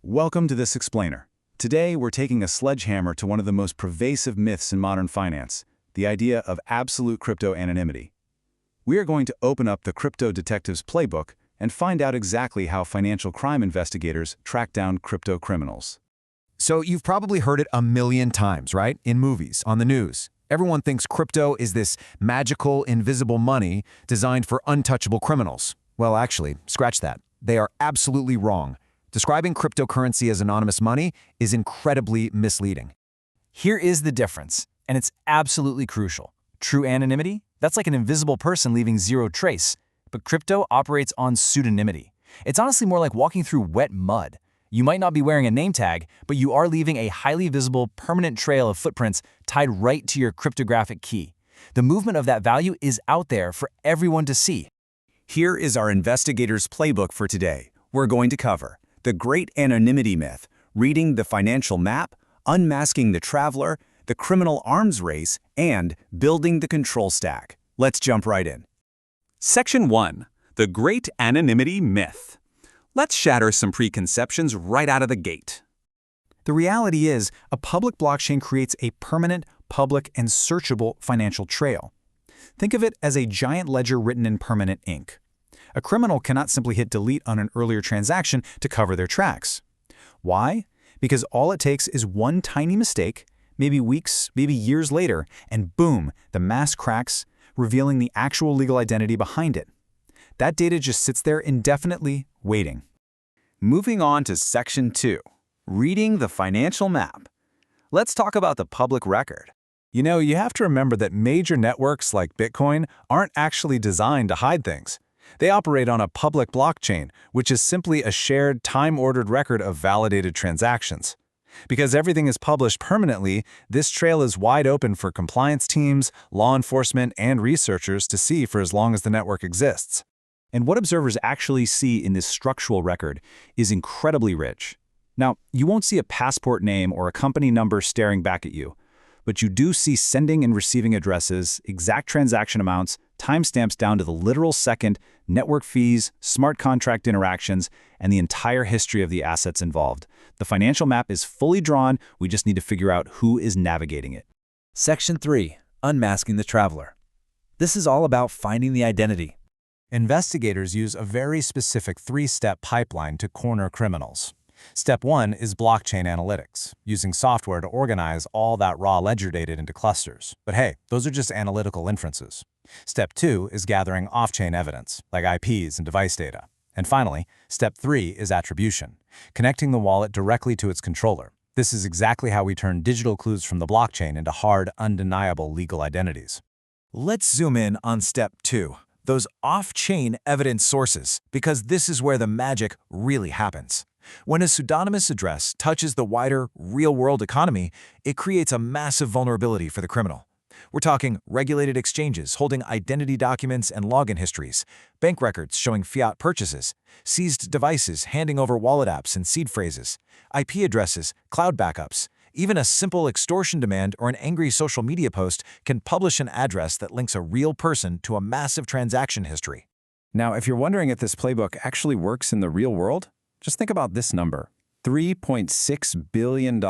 Welcome to This Explainer. Today, we're taking a sledgehammer to one of the most pervasive myths in modern finance, the idea of absolute crypto anonymity. We are going to open up the crypto detective's playbook and find out exactly how financial crime investigators track down crypto criminals. So you've probably heard it a million times, right? In movies, on the news. Everyone thinks crypto is this magical, invisible money designed for untouchable criminals. Well, actually, scratch that. They are absolutely wrong. Describing cryptocurrency as anonymous money is incredibly misleading. Here is the difference, and it's absolutely crucial. True anonymity? That's like an invisible person leaving zero trace. But crypto operates on pseudonymity. It's honestly more like walking through wet mud. You might not be wearing a name tag, but you are leaving a highly visible, permanent trail of footprints tied right to your cryptographic key. The movement of that value is out there for everyone to see. Here is our investigator's playbook for today. We're going to cover the great anonymity myth, reading the financial map, unmasking the traveler, the criminal arms race, and building the control stack. Let's jump right in. Section 1. The Great Anonymity Myth. Let's shatter some preconceptions right out of the gate. The reality is, a public blockchain creates a permanent, public, and searchable financial trail. Think of it as a giant ledger written in permanent ink. A criminal cannot simply hit delete on an earlier transaction to cover their tracks. Why? Because all it takes is one tiny mistake, maybe weeks, maybe years later, and boom, the mask cracks, revealing the actual legal identity behind it. That data just sits there indefinitely, waiting. Moving on to Section 2, reading the financial map. Let's talk about the public record. You know, you have to remember that major networks like Bitcoin aren't actually designed to hide things. They operate on a public blockchain, which is simply a shared, time-ordered record of validated transactions. Because everything is published permanently, this trail is wide open for compliance teams, law enforcement, and researchers to see for as long as the network exists. And what observers actually see in this structural record is incredibly rich. Now, you won't see a passport name or a company number staring back at you, but you do see sending and receiving addresses, exact transaction amounts, timestamps down to the literal second, network fees, smart contract interactions, and the entire history of the assets involved. The financial map is fully drawn, we just need to figure out who is navigating it. Section 3. Unmasking the traveler. This is all about finding the identity. Investigators use a very specific three-step pipeline to corner criminals. Step 1 is blockchain analytics, using software to organize all that raw ledger data into clusters. But hey, those are just analytical inferences. Step 2 is gathering off-chain evidence, like IPs and device data. And finally, Step 3 is attribution, connecting the wallet directly to its controller. This is exactly how we turn digital clues from the blockchain into hard, undeniable legal identities. Let's zoom in on Step 2, those off-chain evidence sources, because this is where the magic really happens. When a pseudonymous address touches the wider, real-world economy, it creates a massive vulnerability for the criminal. We're talking regulated exchanges holding identity documents and login histories, bank records showing fiat purchases, seized devices handing over wallet apps and seed phrases, IP addresses, cloud backups. Even a simple extortion demand or an angry social media post can publish an address that links a real person to a massive transaction history. Now, if you're wondering if this playbook actually works in the real world, just think about this number, $3.6 billion.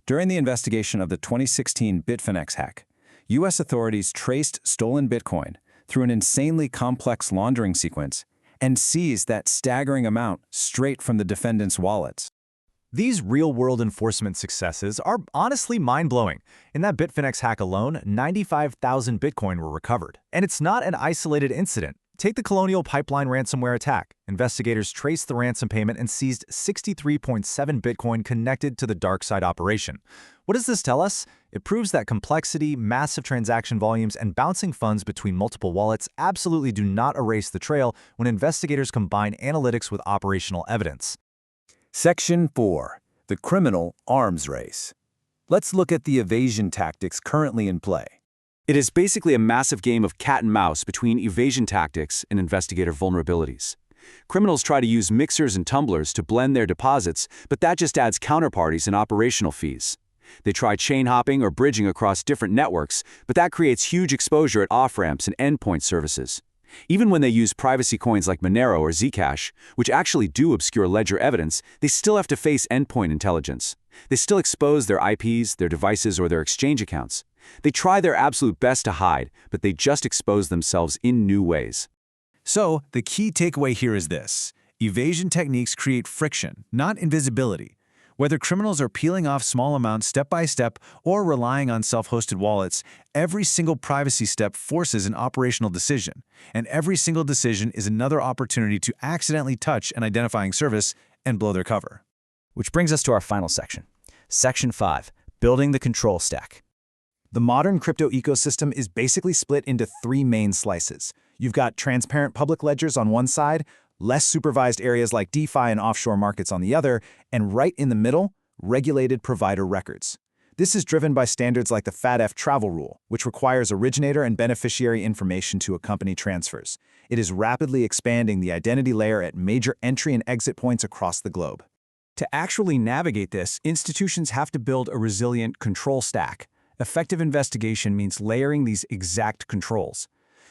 During the investigation of the 2016 Bitfinex hack, U.S. authorities traced stolen Bitcoin through an insanely complex laundering sequence and seized that staggering amount straight from the defendants' wallets. These real-world enforcement successes are honestly mind-blowing. In that Bitfinex hack alone, 95,000 Bitcoin were recovered. And it's not an isolated incident. Take the Colonial Pipeline ransomware attack. Investigators traced the ransom payment and seized 63.7 Bitcoin connected to the dark side operation. What does this tell us? It proves that complexity, massive transaction volumes, and bouncing funds between multiple wallets absolutely do not erase the trail when investigators combine analytics with operational evidence. Section 4. The Criminal Arms Race. Let's look at the evasion tactics currently in play. It is basically a massive game of cat and mouse between evasion tactics and investigator vulnerabilities. Criminals try to use mixers and tumblers to blend their deposits, but that just adds counterparties and operational fees. They try chain hopping or bridging across different networks, but that creates huge exposure at off-ramps and endpoint services. Even when they use privacy coins like Monero or Zcash, which actually do obscure ledger evidence, they still have to face endpoint intelligence. They still expose their IPs, their devices, or their exchange accounts. They try their absolute best to hide, but they just expose themselves in new ways. So, the key takeaway here is this. Evasion techniques create friction, not invisibility. Whether criminals are peeling off small amounts step by step or relying on self-hosted wallets, every single privacy step forces an operational decision, and every single decision is another opportunity to accidentally touch an identifying service and blow their cover. Which brings us to our final section. Section 5, Building the Control Stack. The modern crypto ecosystem is basically split into three main slices. You've got transparent public ledgers on one side, less supervised areas like DeFi and offshore markets on the other, and right in the middle, regulated provider records. This is driven by standards like the FATF travel rule, which requires originator and beneficiary information to accompany transfers. It is rapidly expanding the identity layer at major entry and exit points across the globe. To actually navigate this, institutions have to build a resilient control stack. Effective investigation means layering these exact controls.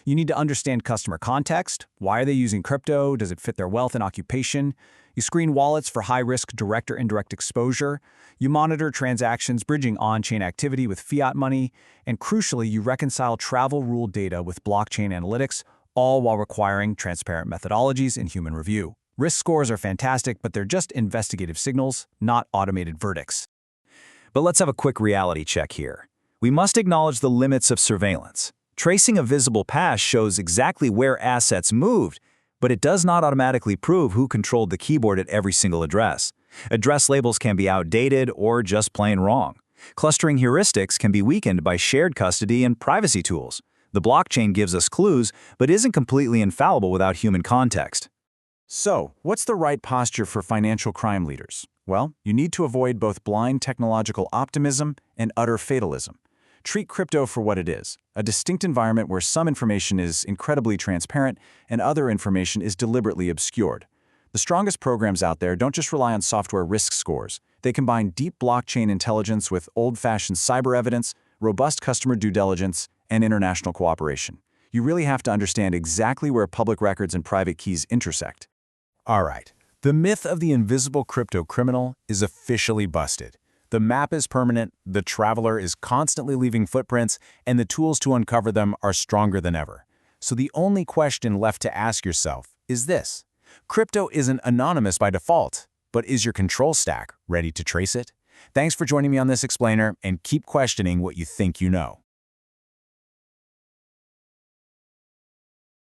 You need to understand customer context. Why are they using crypto? Does it fit their wealth and occupation? You screen wallets for high-risk direct or indirect exposure. You monitor transactions bridging on-chain activity with fiat money. And crucially, you reconcile travel rule data with blockchain analytics, all while requiring transparent methodologies and human review. Risk scores are fantastic, but they're just investigative signals, not automated verdicts. But let's have a quick reality check here. We must acknowledge the limits of surveillance. Tracing a visible path shows exactly where assets moved, but it does not automatically prove who controlled the keyboard at every single address. Address labels can be outdated or just plain wrong. Clustering heuristics can be weakened by shared custody and privacy tools. The blockchain gives us clues, but isn't completely infallible without human context. So, what's the right posture for financial crime leaders? Well, you need to avoid both blind technological optimism and utter fatalism. Treat crypto for what it is, a distinct environment where some information is incredibly transparent and other information is deliberately obscured. The strongest programs out there don't just rely on software risk scores. They combine deep blockchain intelligence with old-fashioned cyber evidence, robust customer due diligence, and international cooperation. You really have to understand exactly where public records and private keys intersect. All right, the myth of the invisible crypto criminal is officially busted. The map is permanent, the traveler is constantly leaving footprints, and the tools to uncover them are stronger than ever. So the only question left to ask yourself is this. Crypto isn't anonymous by default, but is your control stack ready to trace it? Thanks for joining me on this explainer, and keep questioning what you think you know.